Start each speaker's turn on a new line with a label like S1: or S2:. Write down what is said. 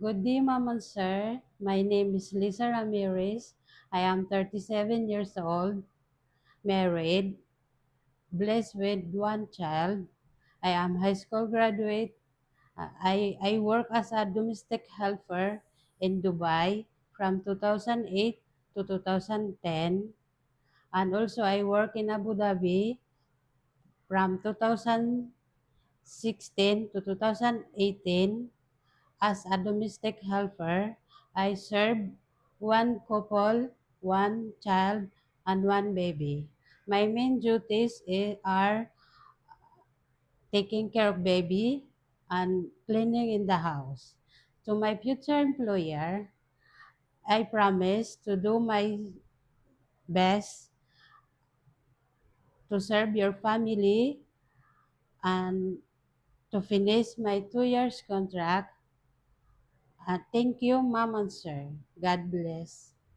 S1: Good day, Ma'am and Sir. My name is Lisa Ramirez. I am 37 years old, married, blessed with one child. I am high school graduate. I work as a domestic helper in Dubai from 2008 to 2010. And also I work in Abu Dhabi from 2016 to 2018. As a domestic helper, I serve one couple, one child, and one baby. My main duties are taking care of baby and cleaning in the house. To my future employer, I promise to do my best to serve your family and to finish my 2 years contract. Thank you, Mom and Sir. God bless.